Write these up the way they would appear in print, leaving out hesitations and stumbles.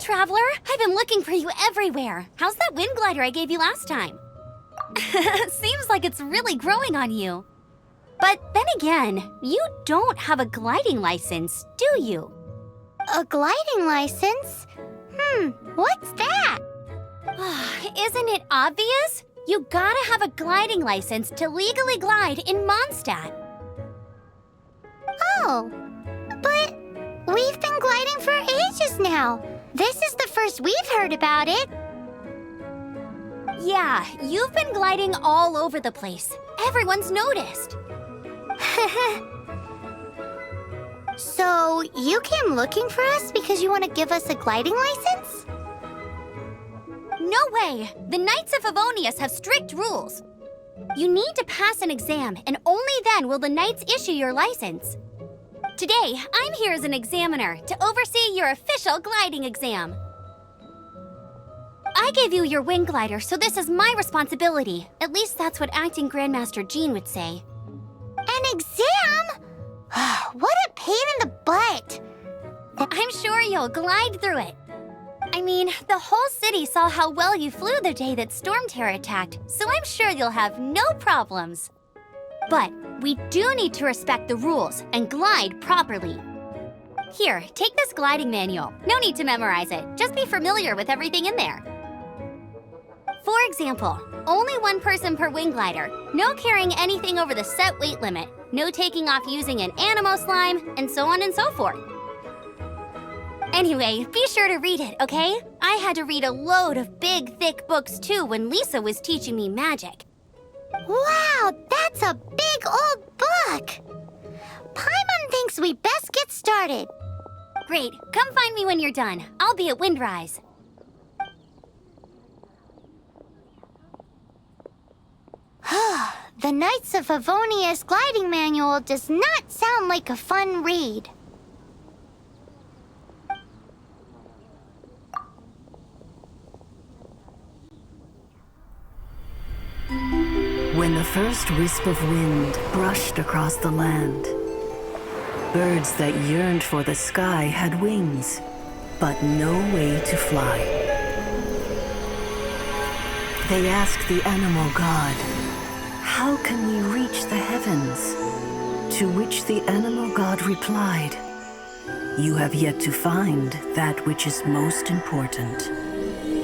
Traveler! I've been looking for you everywhere. How's that wind glider I gave you last time? Seems like it's really growing on you. But then again, you don't have a gliding license, do you? A gliding license? What's that? Isn't it obvious? You gotta have a gliding license to legally glide in Mondstadt. Oh, but we've been gliding for ages now. This is the first we've heard about it. Yeah, you've been gliding all over the place. Everyone's noticed. So, you came looking for us because you want to give us a gliding license? No way! The Knights of Favonius have strict rules. You need to pass an exam, and only then will the Knights issue your license. Today, I'm here as an examiner to oversee your official gliding exam. I gave you your wing glider, so this is my responsibility. At least that's what Acting Grandmaster Jean would say. An exam? What a pain in the butt! I'm sure you'll glide through it. I mean, the whole city saw how well you flew the day that Storm Terror attacked, so I'm sure you'll have no problems. But we do need to respect the rules and glide properly. Here, take this gliding manual. No need to memorize it. Just be familiar with everything in there. For example, only one person per wing glider, no carrying anything over the set weight limit, no taking off using an animo slime, and so on and so forth. Anyway, be sure to read it, okay? I had to read a load of big, thick books too when Lisa was teaching me magic. Wow, that's a big old book! Paimon thinks we best get started. Great, come find me when you're done. I'll be at Windrise. The Knights of Favonius gliding manual does not sound like a fun read. When the first wisp of wind brushed across the land, birds that yearned for the sky had wings, but no way to fly. They asked the animal god, "How can we reach the heavens?" To which the animal god replied, "You have yet to find that which is most important."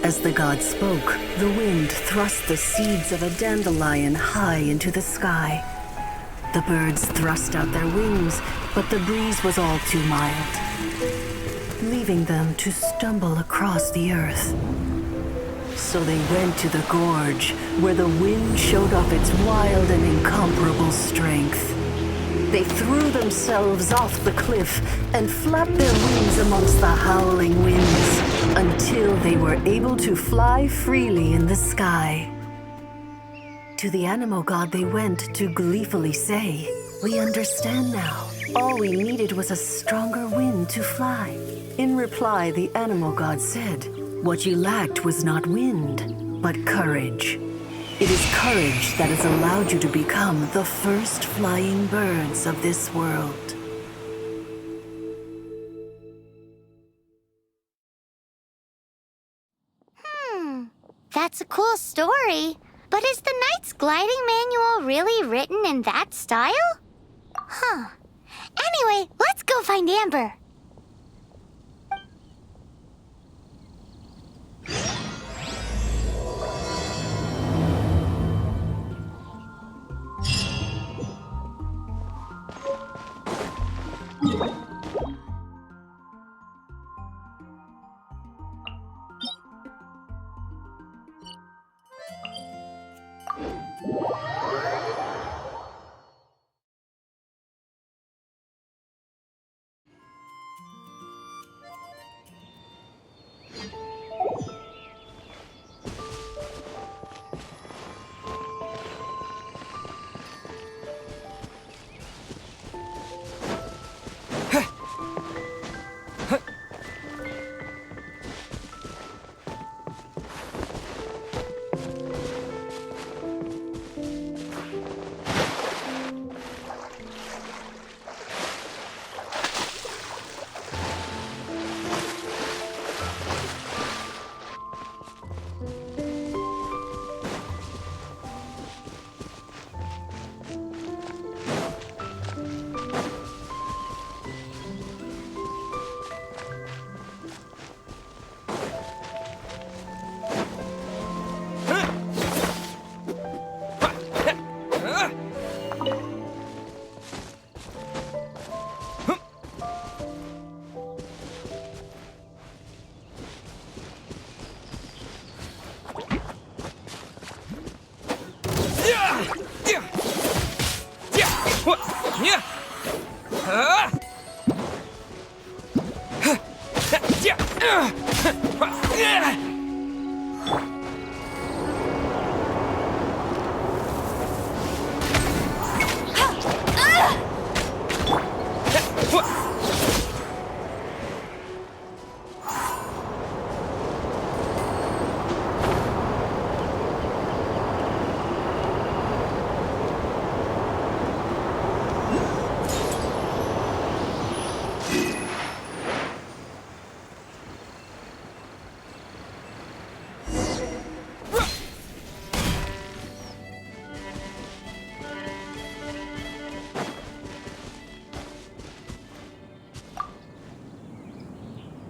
As the god spoke, the wind thrust the seeds of a dandelion high into the sky. The birds thrust out their wings, but the breeze was all too mild, leaving them to stumble across the earth. So they went to the gorge, where the wind showed off its wild and incomparable strength. They threw themselves off the cliff and flapped their wings amongst the howling winds until they were able to fly freely in the sky. To the animal god they went to gleefully say, "We understand now. All we needed was a stronger wind to fly." In reply, the animal god said, "What you lacked was not wind, but courage. It is courage that has allowed you to become the first flying birds of this world." That's a cool story. But is the Knight's gliding manual really written in that style? Anyway, let's go find Amber.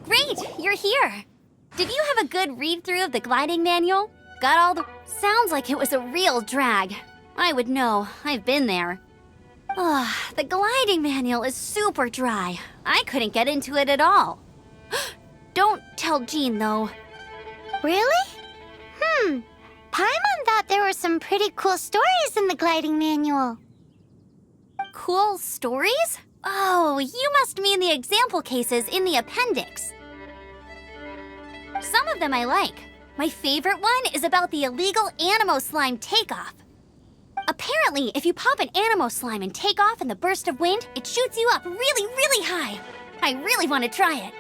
Great, you're here. Did you have a good read-through of the gliding manual? Got all the... Sounds like it was a real drag. I would know. I've been there. The gliding manual is super dry. I couldn't get into it at all. Don't tell Jean, though. Really? Paimon thought there were some pretty cool stories in the gliding manual. Cool stories? Oh, you must mean the example cases in the appendix. Some of them I like. My favorite one is about the illegal Animo slime takeoff. Apparently, if you pop an Animo slime and take off in the burst of wind, it shoots you up really, really high. I really want to try it.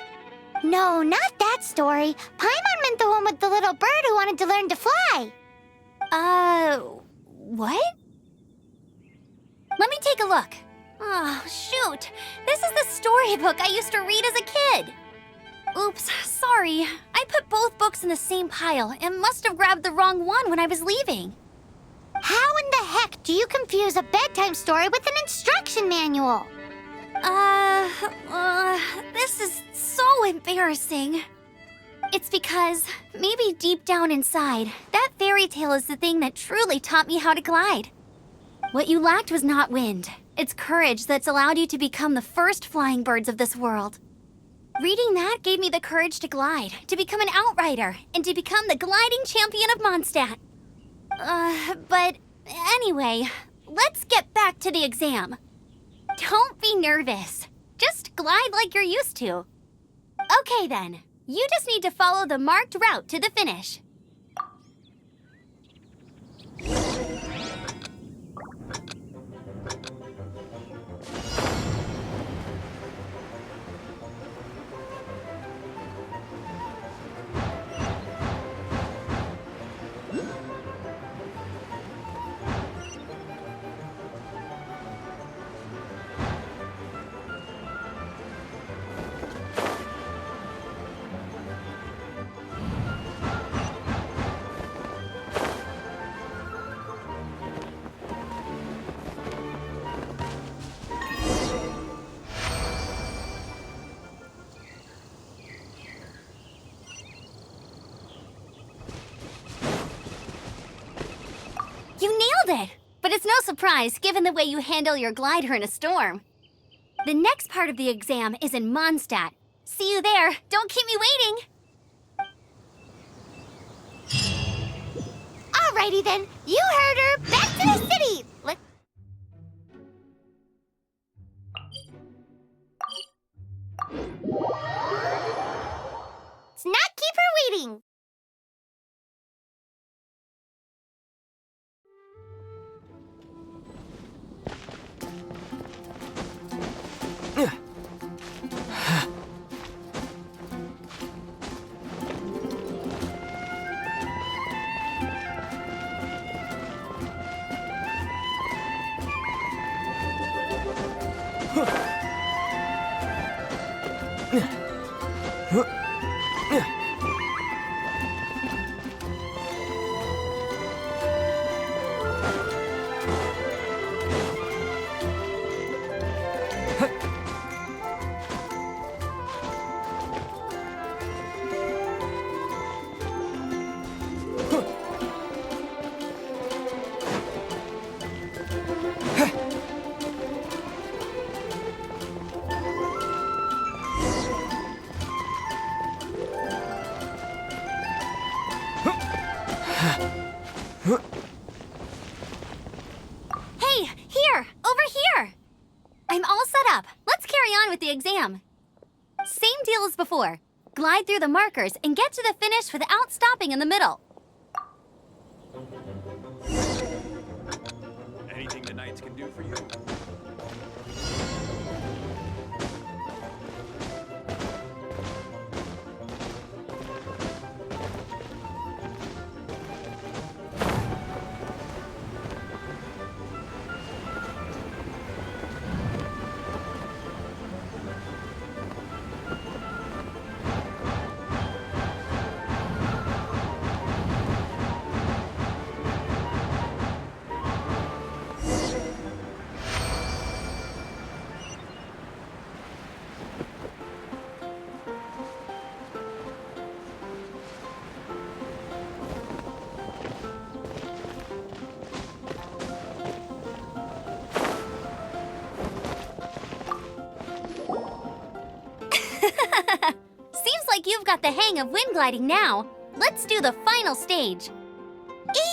No, not that story. Paimon meant the one with the little bird who wanted to learn to fly. What? Let me take a look. Oh, shoot. This is the storybook I used to read as a kid. Oops, sorry. I put both books in the same pile and must have grabbed the wrong one when I was leaving. How in the heck do you confuse a bedtime story with an instruction manual? This is so embarrassing. It's because, maybe deep down inside, that fairy tale is the thing that truly taught me how to glide. What you lacked was not wind. It's courage that's allowed you to become the first flying birds of this world. Reading that gave me the courage to glide, to become an outrider, and to become the gliding champion of Mondstadt. But anyway, let's get back to the exam. Don't be nervous. Just glide like you're used to. Okay then, you just need to follow the marked route to the finish. You nailed it! But it's no surprise, given the way you handle your glider in a storm. The next part of the exam is in Mondstadt. See you there. Don't keep me waiting. Alrighty then, you heard her. Back to the city. Let's not keep her waiting. Hey, here! Over here! deal as before. Glide through the markers and get to the finish without stopping in the middle. Anything the knights can do for you? Seems like you've got the hang of wind gliding now. Let's do the final stage.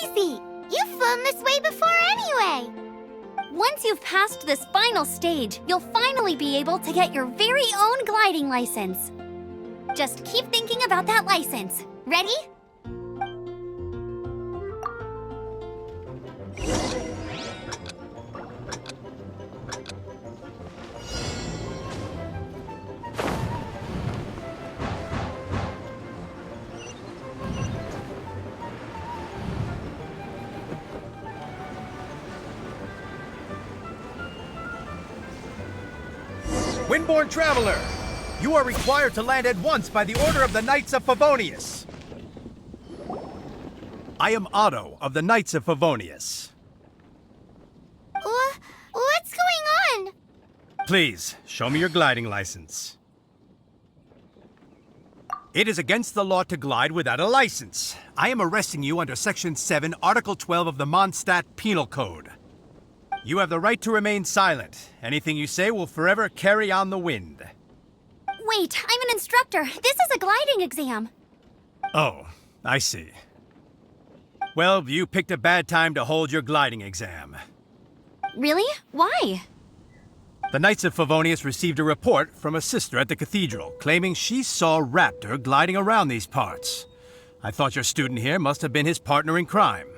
Easy! You've flown this way before anyway! Once you've passed this final stage, you'll finally be able to get your very own gliding license. Just keep thinking about that license. Ready? Windborne Traveler! You are required to land at once by the order of the Knights of Favonius. I am Otto of the Knights of Favonius. What's going on? Please, show me your gliding license. It is against the law to glide without a license. I am arresting you under Section 7, Article 12 of the Mondstadt Penal Code. You have the right to remain silent. Anything you say will forever carry on the wind. Wait, I'm an instructor. This is a gliding exam. Oh, I see. Well, you picked a bad time to hold your gliding exam. Really? Why? The Knights of Favonius received a report from a sister at the cathedral claiming she saw Raptor gliding around these parts. I thought your student here must have been his partner in crime.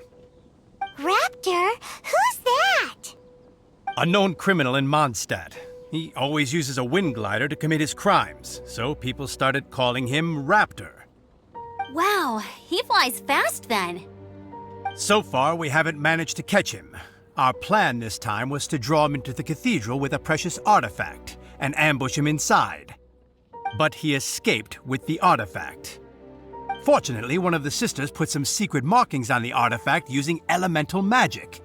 Raptor? Who's that? A known criminal in Mondstadt. He always uses a wind glider to commit his crimes, so people started calling him Raptor. Wow, he flies fast then. So far, we haven't managed to catch him. Our plan this time was to draw him into the cathedral with a precious artifact and ambush him inside. But he escaped with the artifact. Fortunately, one of the sisters put some secret markings on the artifact using elemental magic.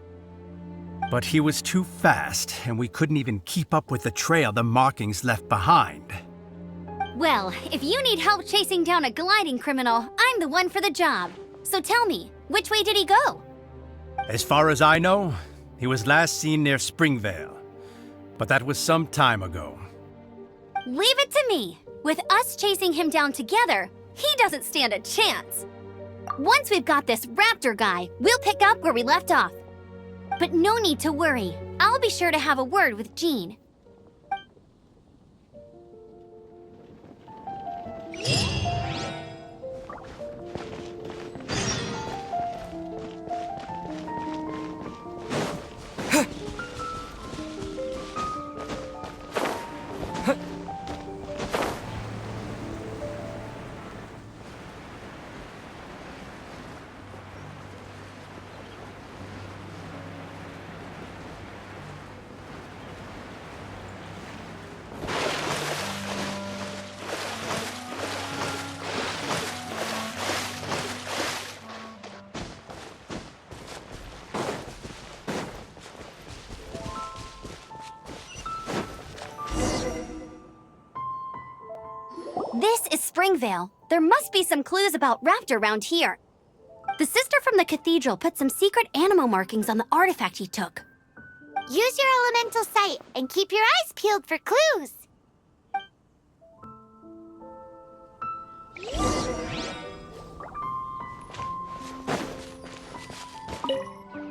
But he was too fast, and we couldn't even keep up with the trail the markings left behind. Well, if you need help chasing down a gliding criminal, I'm the one for the job. So tell me, which way did he go? As far as I know, he was last seen near Springvale. But that was some time ago. Leave it to me. With us chasing him down together, he doesn't stand a chance. Once we've got this Raptor guy, we'll pick up where we left off. But no need to worry. I'll be sure to have a word with Jean. This is Springvale. There must be some clues about Raptor around here. The sister from the cathedral put some secret animal markings on the artifact he took. Use your elemental sight and keep your eyes peeled for clues.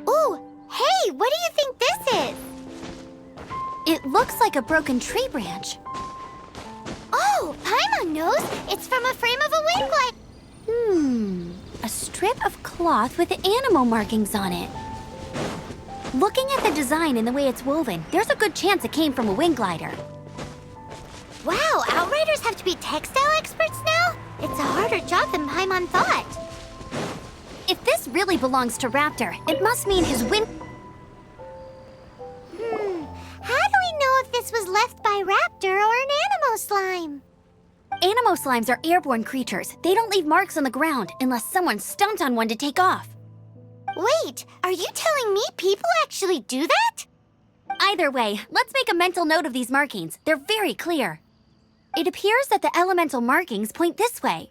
Ooh, hey, what do you think this is? It looks like a broken tree branch. Oh, Paimon cloth with animal markings on it. Looking at the design and the way it's woven, there's a good chance it came from a wing glider. Wow, Outriders have to be textile experts now? It's a harder job than Paimon thought. If this really belongs to Raptor, it must mean his wing... How do we know if this was left by Raptor or an Animo slime? Animo slimes are airborne creatures. They don't leave marks on the ground unless someone stomped on one to take off. Wait, are you telling me people actually do that? Either way, let's make a mental note of these markings. They're very clear. It appears that the elemental markings point this way.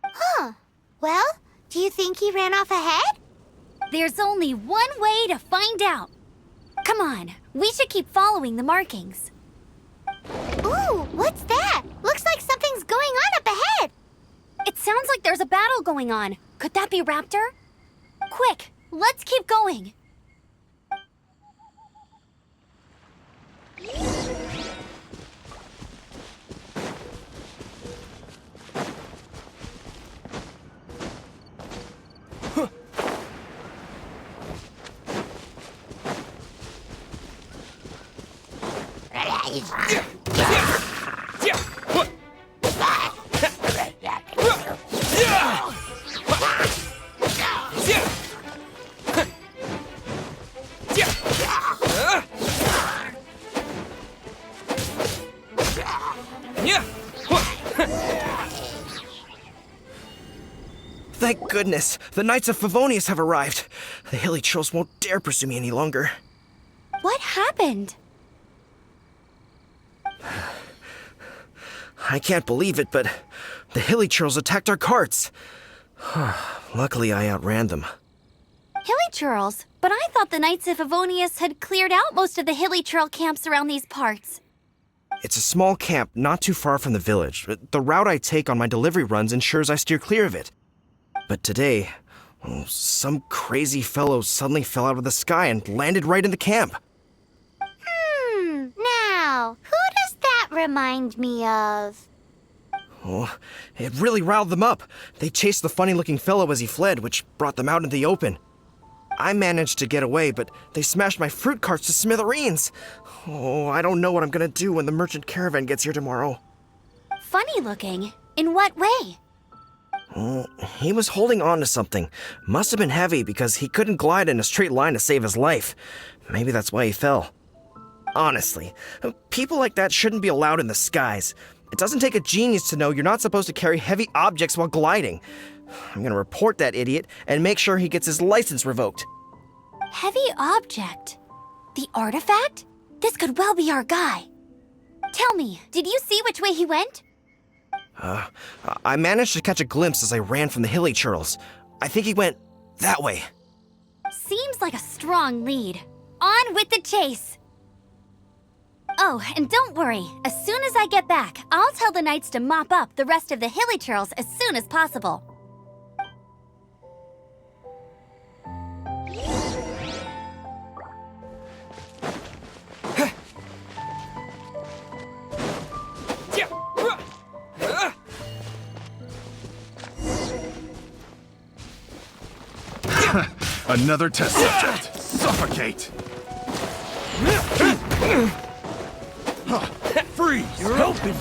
Huh. Well, do you think he ran off ahead? There's only one way to find out. Come on, we should keep following the markings. Ooh, what's that? Looks like something's going on up ahead. It sounds like there's a battle going on. Could that be Raptor? Quick, let's keep going. Thank goodness, the Knights of Favonius have arrived. The hilly trolls won't dare pursue me any longer. What happened? I can't believe it, but the hilly trolls attacked our carts. Luckily, I outran them. Hilly churls? But I thought the Knights of Favonius had cleared out most of the hilly churl camps around these parts. It's a small camp not too far from the village. The route I take on my delivery runs ensures I steer clear of it. But today, some crazy fellow suddenly fell out of the sky and landed right in the camp. Now, who does that remind me of? Oh, it really riled them up. They chased the funny-looking fellow as he fled, which brought them out in the open. I managed to get away, but they smashed my fruit carts to smithereens. Oh, I don't know what I'm gonna do when the merchant caravan gets here tomorrow. Funny looking? In what way? He was holding on to something. Must have been heavy because he couldn't glide in a straight line to save his life. Maybe that's why he fell. Honestly, people like that shouldn't be allowed in the skies. It doesn't take a genius to know you're not supposed to carry heavy objects while gliding. I'm gonna report that idiot and make sure he gets his license revoked. Heavy object? The artifact? This could well be our guy. Tell me, did you see which way he went? I managed to catch a glimpse as I ran from the hilly churls. I think he went that way. Seems like a strong lead. On with the chase! Oh, and don't worry. As soon as I get back, I'll tell the knights to mop up the rest of the hilly churls as soon as possible. Another test subject. Suffocate. Freeze. You're helping.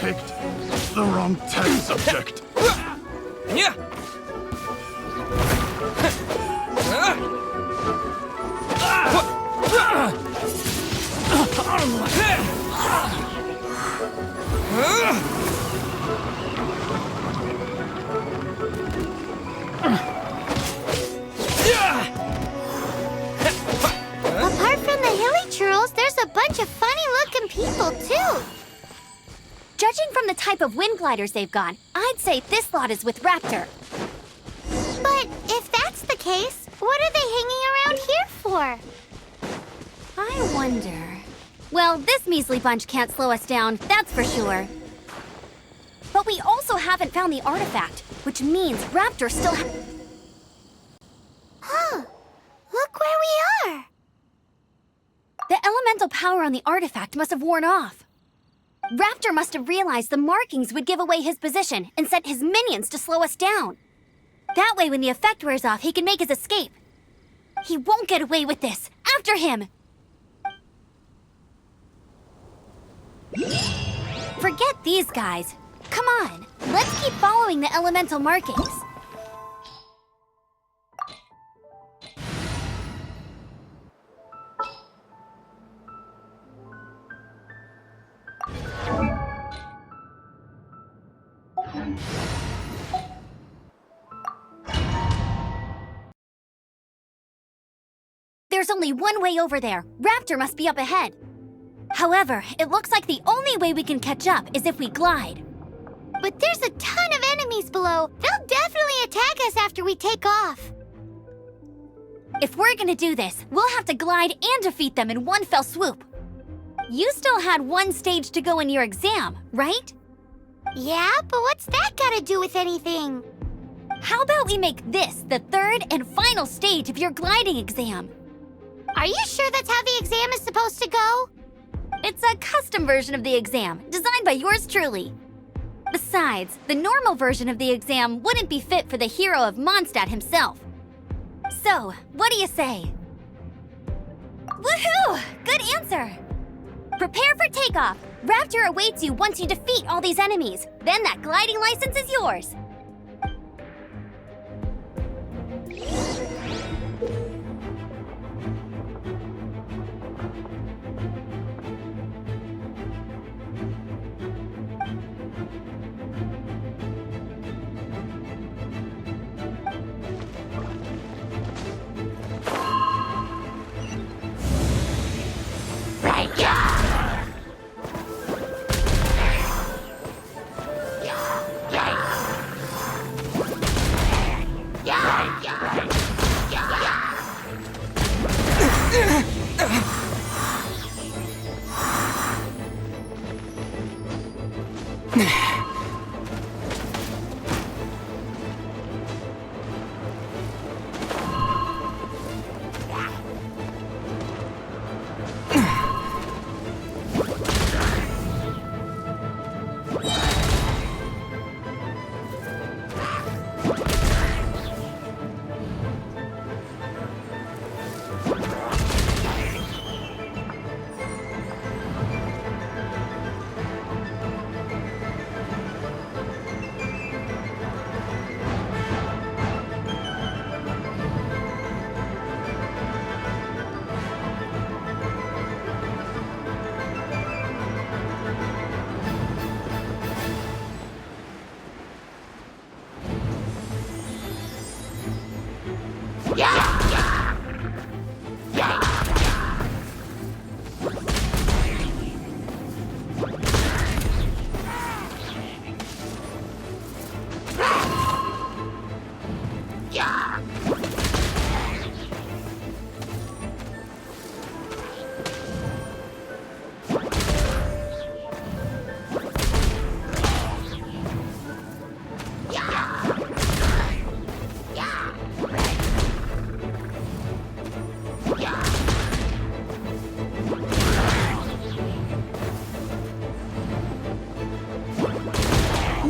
Picked the wrong test subject. Apart from the hilly churls, there's a bunch of funny-looking people, too. Judging from the type of wind gliders they've got, I'd say this lot is with Raptor. But if that's the case, what are they hanging around here for? I wonder... Well, this measly bunch can't slow us down, that's for sure. But we also haven't found the artifact, which means Raptor still Huh. Look where we are. The elemental power on the artifact must have worn off. Raptor must have realized the markings would give away his position and sent his minions to slow us down. That way, when the effect wears off, he can make his escape. He won't get away with this. After him! Forget these guys. Come on, let's keep following the elemental markings. There's only one way over there. Raptor must be up ahead. However, it looks like the only way we can catch up is if we glide. But there's a ton of enemies below. They'll definitely attack us after we take off. If we're gonna do this, we'll have to glide and defeat them in one fell swoop. You still had one stage to go in your exam, right? Yeah, but what's that gotta do with anything? How about we make this the third and final stage of your gliding exam? Are you sure that's how the exam is supposed to go? It's a custom version of the exam, designed by yours truly. Besides, the normal version of the exam wouldn't be fit for the hero of Mondstadt himself. So, what do you say? Woohoo! Good answer! Prepare for takeoff. Raptor awaits you once you defeat all these enemies. Then that gliding license is yours.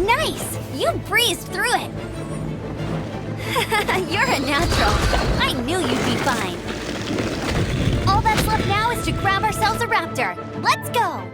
Nice! You breezed through it! You're a natural. I knew you'd be fine. All that's left now is to grab ourselves a raptor. Let's go!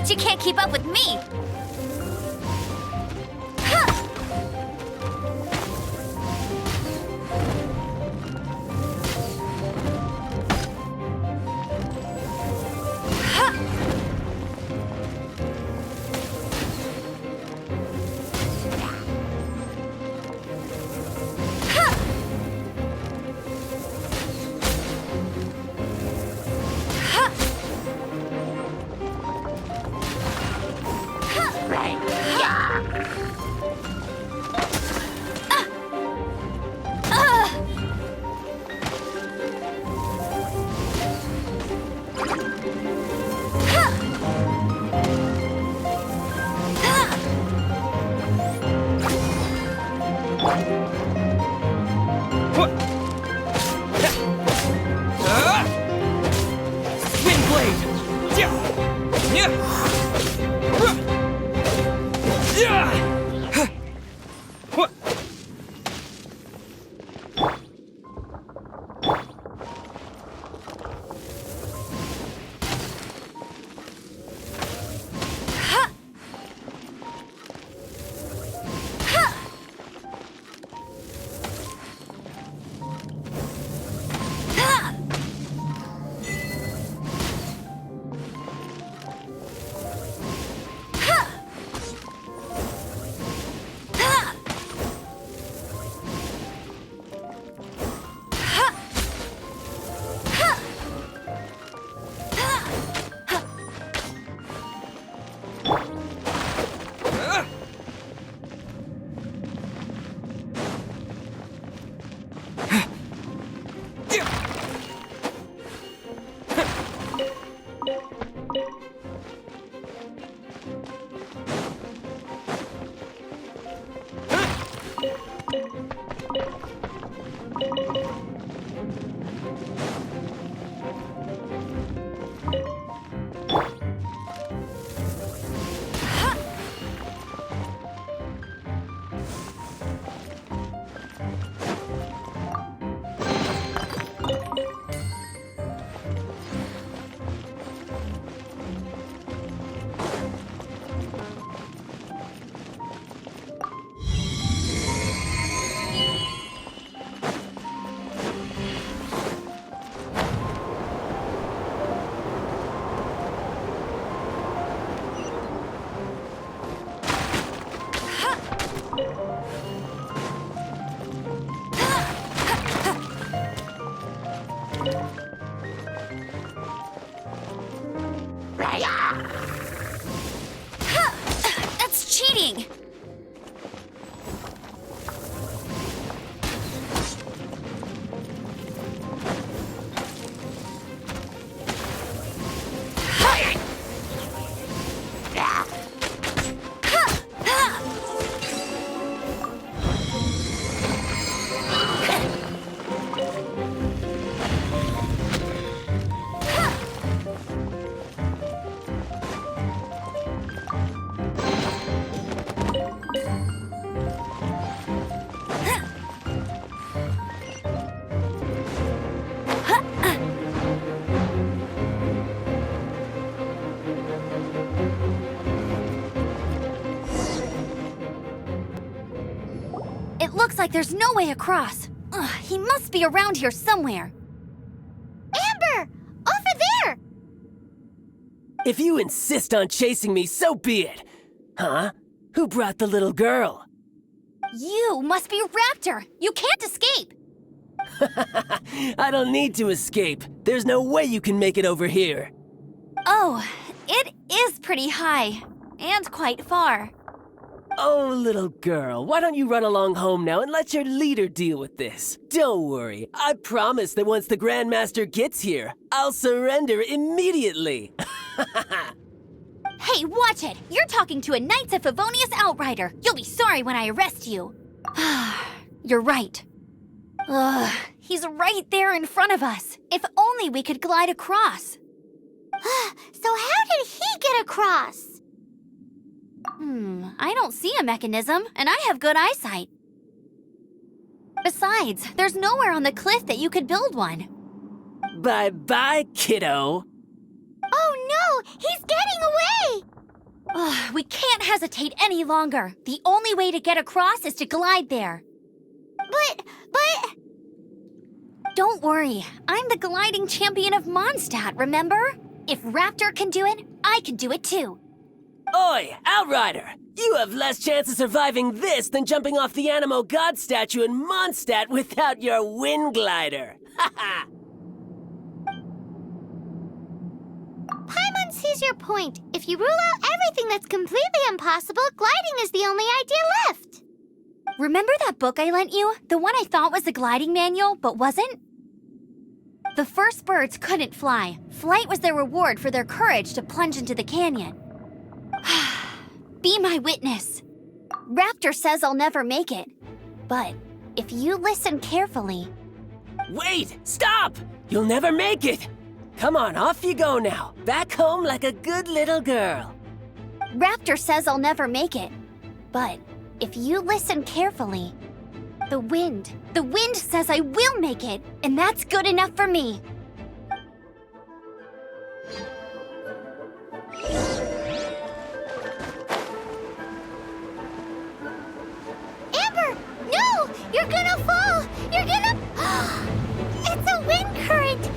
Bet you can't keep up with me! Huh. That's cheating! It looks like there's no way across. Ugh, he must be around here somewhere. Amber! Over there! If you insist on chasing me, so be it. Huh? Who brought the little girl? You must be Raptor. You can't escape. I don't need to escape. There's no way you can make it over here. Oh, it is pretty high. And quite far. Oh, little girl, why don't you run along home now and let your leader deal with this? Don't worry, I promise that once the Grandmaster gets here, I'll surrender immediately. Hey, watch it! You're talking to a Knights of Favonius outrider. You'll be sorry when I arrest you. You're right. Ugh, he's right there in front of us. If only we could glide across. So how did he get across? I don't see a mechanism, and I have good eyesight. Besides, there's nowhere on the cliff that you could build one. Bye-bye, kiddo. Oh no! He's getting away! We can't hesitate any longer. The only way to get across is to glide there. But... Don't worry, I'm the gliding champion of Mondstadt, remember? If Raptor can do it, I can do it too. Oi, Outrider! You have less chance of surviving this than jumping off the Animo God statue in Mondstadt without your wind glider. Haha! Paimon sees your point. If you rule out everything that's completely impossible, gliding is the only idea left. Remember that book I lent you? The one I thought was the gliding manual, but wasn't? The first birds couldn't fly. Flight was their reward for their courage to plunge into the canyon. Be my witness. Raptor says I'll never make it. But if you listen carefully... Wait! Stop! You'll never make it! Come on, off you go now. Back home like a good little girl. Raptor says I'll never make it. But if you listen carefully... The wind says I will make it, and that's good enough for me. Amber! No! You're gonna fall! You're gonna... It's a wind current!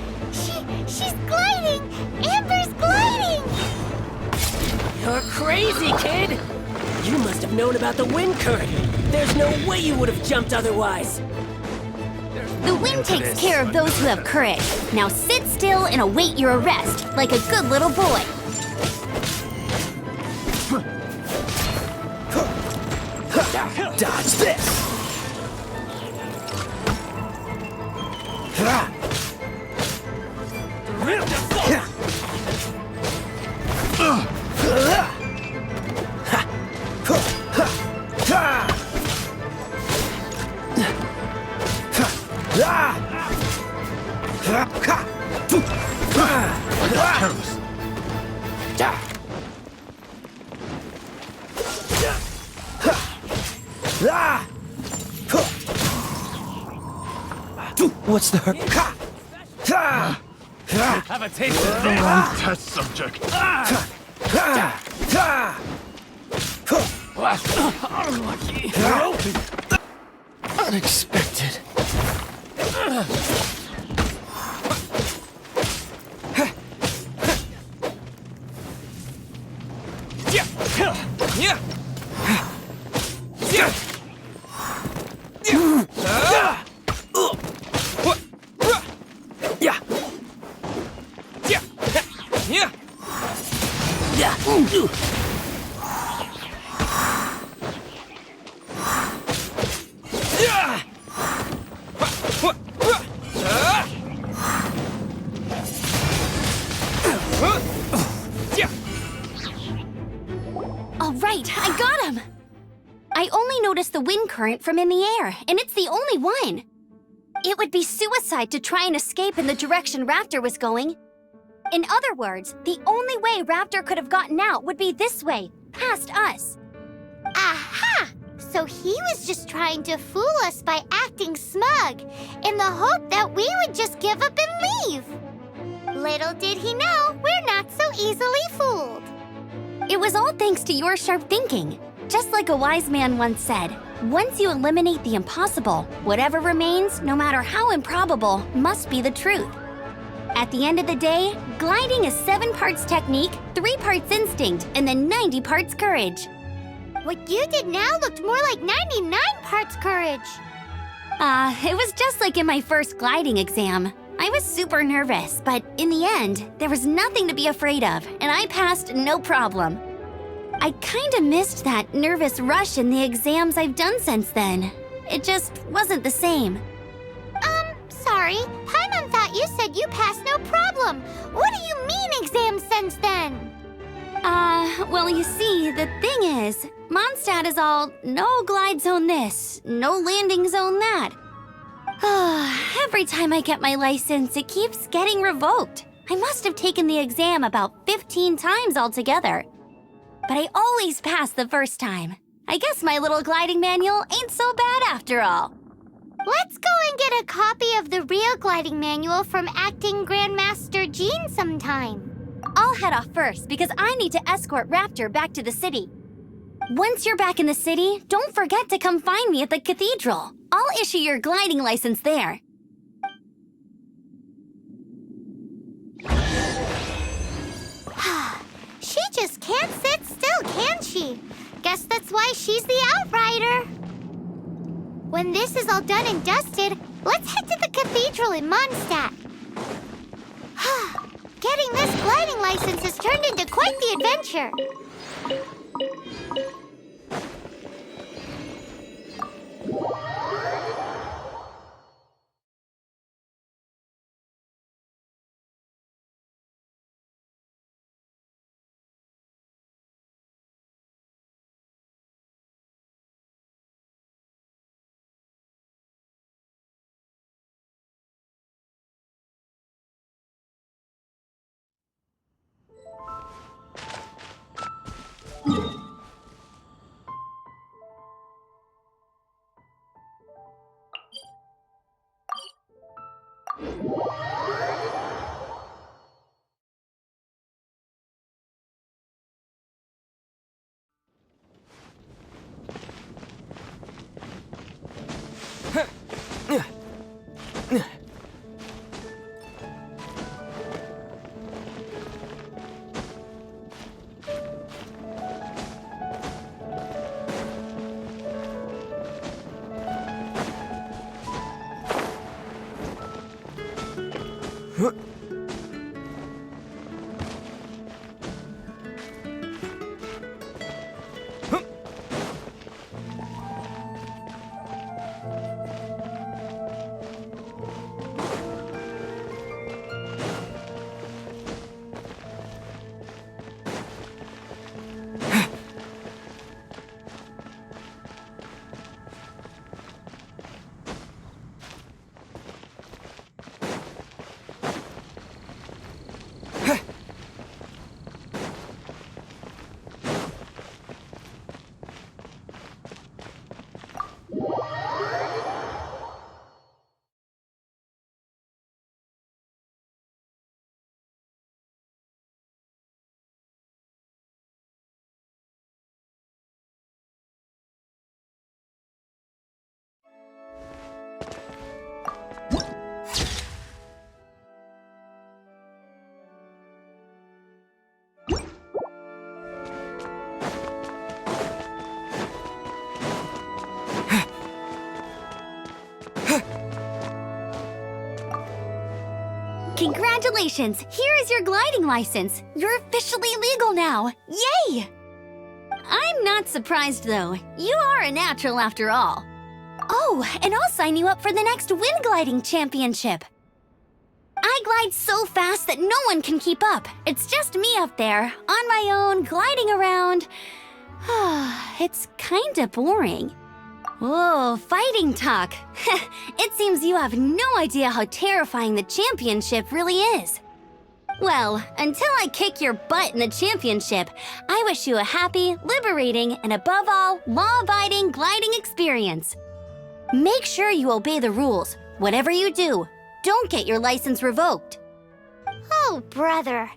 She's gliding! Amber's gliding! You're crazy, kid! You must have known about the wind current. There's no way you would have jumped otherwise. The wind takes care of those who have courage. Now sit still and await your arrest, like a good little boy. Dodge this! What's the hurt? Have a taste of the wrong test subject. Unlucky. Unexpected. All right, I got him! I only noticed the wind current from in the air, and it's the only one. It would be suicide to try and escape in the direction Raptor was going. In other words, the only way Raptor could have gotten out would be this way, past us. Aha! So he was just trying to fool us by acting smug, in the hope that we would just give up and leave. Little did he know, we're not so easily fooled. It was all thanks to your sharp thinking. Just like a wise man once said, once you eliminate the impossible, whatever remains, no matter how improbable, must be the truth. At the end of the day, gliding is 7 parts technique, 3 parts instinct, and then 90 parts courage. What you did now looked more like 99 parts courage. It was just like in my first gliding exam. I was super nervous, but in the end, there was nothing to be afraid of, and I passed no problem. I kinda missed that nervous rush in the exams I've done since then. It just wasn't the same. Sorry. Paimon thought you said you passed no problem. What do you mean exams since then? Well, you see, the thing is, Mondstadt is all no glide zone this, no landing zone that. Every time I get my license, it keeps getting revoked. I must have taken the exam about 15 times altogether. But I always pass the first time. I guess my little gliding manual ain't so bad after all. Let's go and get a copy of the real gliding manual from acting Grandmaster Jean sometime. All I'll head off first because I need to escort Raptor back to the city. Once you're back in the city, don't forget to come find me at the cathedral. I'll issue your gliding license there. She just can't sit still, can she? Guess that's why she's the outrider. When this is all done and dusted, let's head to the cathedral in Mondstadt. Getting this gliding license has turned into quite the adventure. Congratulations! Here is your gliding license. You're officially legal now. Yay! I'm not surprised, though. You are a natural after all. Oh, and I'll sign you up for the next wind gliding championship. I glide so fast that no one can keep up. It's just me up there, on my own, gliding around. It's kinda boring. Whoa, fighting talk. It seems you have no idea how terrifying the championship really is. Well, until I kick your butt in the championship, I wish you a happy, liberating, and above all, law-abiding gliding experience. Make sure you obey the rules. Whatever you do, don't get your license revoked. Oh, brother.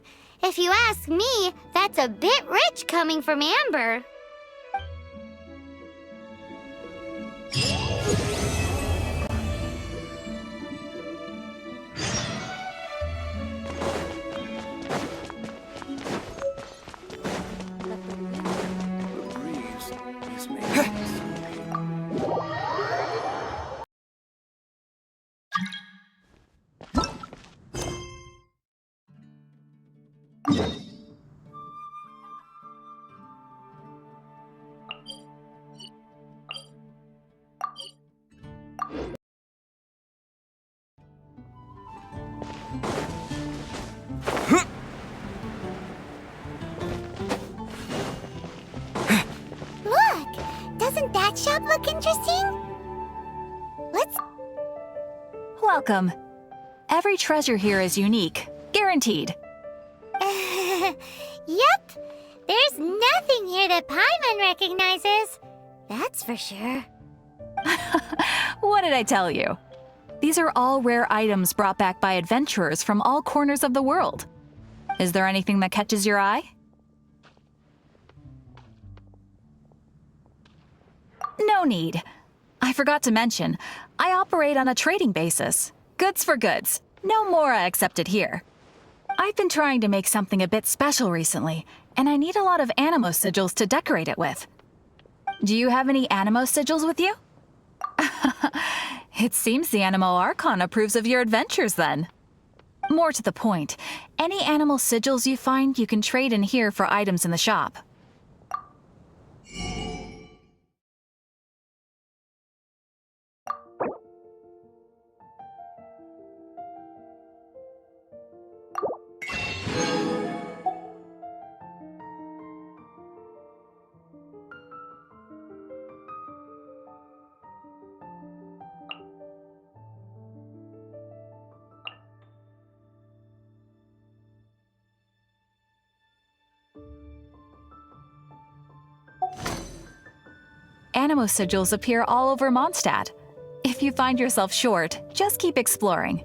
If you ask me, that's a bit rich coming from Amber. Doesn't that shop look interesting? Let's... Welcome. Every treasure here is unique. Guaranteed. Yep. There's nothing here that Paimon recognizes. That's for sure. What did I tell you? These are all rare items brought back by adventurers from all corners of the world. Is there anything that catches your eye? No need. I forgot to mention, I operate on a trading basis. Goods for goods. No Mora accepted here. I've been trying to make something a bit special recently, and I need a lot of animo sigils to decorate it with. Do you have any animo sigils with you? It seems the Animo Archon approves of your adventures then. More to the point, any animal sigils you find you can trade in here for items in the shop. Animo sigils appear all over Mondstadt. If you find yourself short, just keep exploring.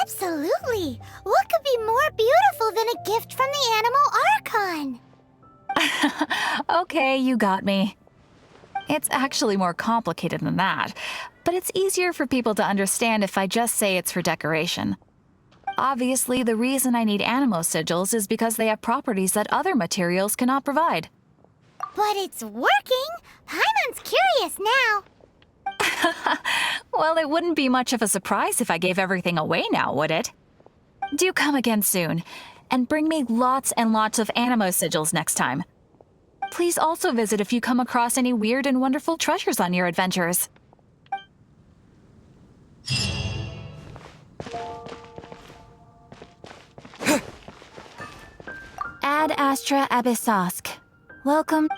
Absolutely! What could be more beautiful than a gift from the Animal Archon? Okay, you got me. It's actually more complicated than that, but it's easier for people to understand if I just say it's for decoration. Obviously, the reason I need animo sigils is because they have properties that other materials cannot provide. But it's working! Paimon's curious now. Well, it wouldn't be much of a surprise if I gave everything away now, would it? Do come again soon, and bring me lots and lots of animo sigils next time. Please also visit if you come across any weird and wonderful treasures on your adventures. Ad Astra Abyssosk. Welcome.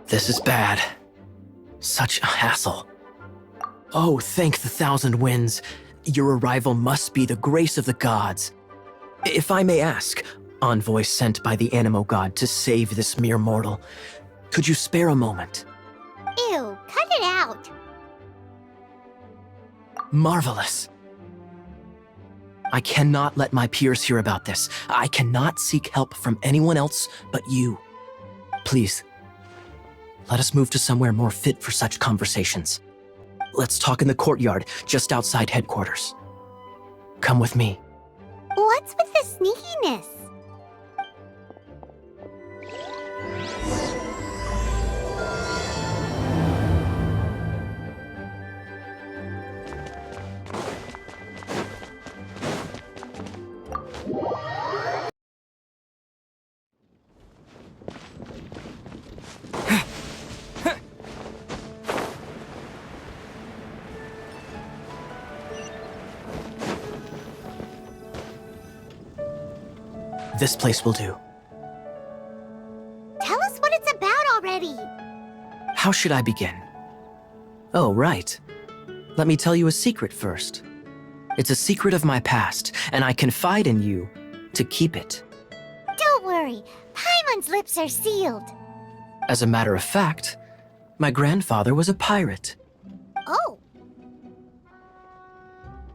This is bad. Such a hassle. Oh, thank the thousand winds. Your arrival must be the grace of the gods. If I may ask, envoy sent by the Animo God to save this mere mortal, could you spare a moment? Ew, cut it out. Marvelous. I cannot let my peers hear about this. I cannot seek help from anyone else but you. Please, let us move to somewhere more fit for such conversations. Let's talk in the courtyard just outside headquarters. Come with me. What's with the sneakiness? This place will do. Tell us what it's about already. How should I begin? Oh, right. Let me tell you a secret first. It's a secret of my past, and I confide in you to keep it. Don't worry, Paimon's lips are sealed. As a matter of fact, my grandfather was a pirate. Oh,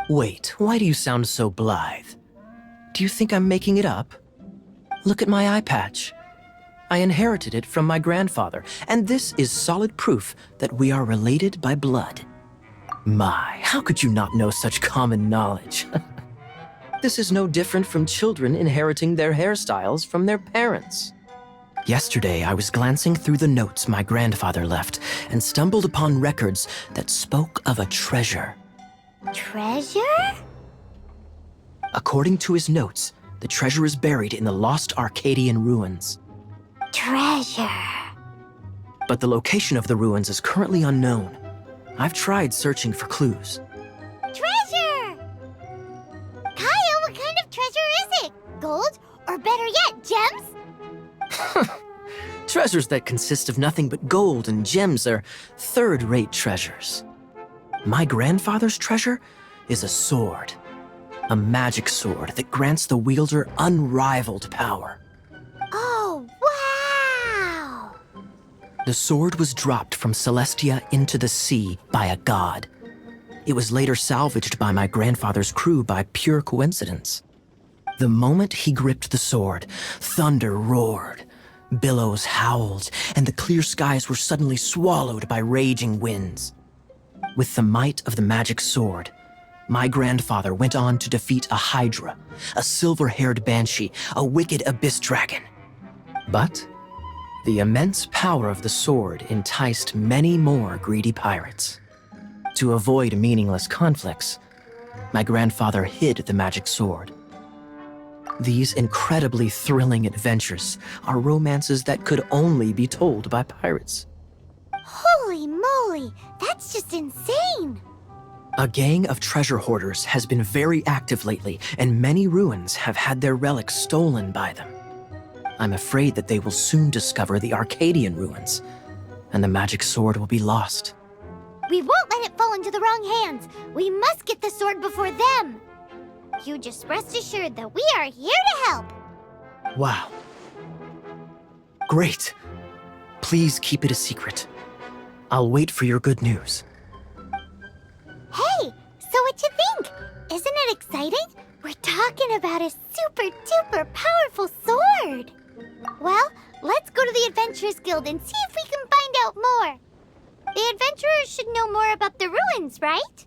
Wait, why do you sound so blithe? Do you think I'm making it up? Look at my eye patch. I inherited it from my grandfather, and this is solid proof that we are related by blood. My, how could you not know such common knowledge? This is no different from children inheriting their hairstyles from their parents. Yesterday, I was glancing through the notes my grandfather left and stumbled upon records that spoke of a treasure. treasure? According to his notes, the treasure is buried in the lost Arcadian ruins. Treasure. But the location of the ruins is currently unknown. I've tried searching for clues. Treasure! Kaya, what kind of treasure is it? Gold? Or better yet, gems? Treasures that consist of nothing but gold and gems are third-rate treasures. My grandfather's treasure is a sword. A magic sword that grants the wielder unrivaled power. Oh, wow! The sword was dropped from Celestia into the sea by a god. It was later salvaged by my grandfather's crew by pure coincidence. The moment he gripped the sword, thunder roared, billows howled, and the clear skies were suddenly swallowed by raging winds. With the might of the magic sword, my grandfather went on to defeat a hydra, a silver-haired banshee, a wicked abyss dragon. But the immense power of the sword enticed many more greedy pirates. To avoid meaningless conflicts, my grandfather hid the magic sword. These incredibly thrilling adventures are romances that could only be told by pirates. Holy moly, that's just insane! A gang of treasure hoarders has been very active lately, and many ruins have had their relics stolen by them. I'm afraid that they will soon discover the Arcadian ruins, and the magic sword will be lost. We won't let it fall into the wrong hands. We must get the sword before them. You just rest assured that we are here to help. Wow. Great. Please keep it a secret. I'll wait for your good news. Hey, so what you think? Isn't it exciting? We're talking about a super duper powerful sword. Well, let's go to the Adventurers Guild and see if we can find out more. The adventurers should know more about the ruins, right?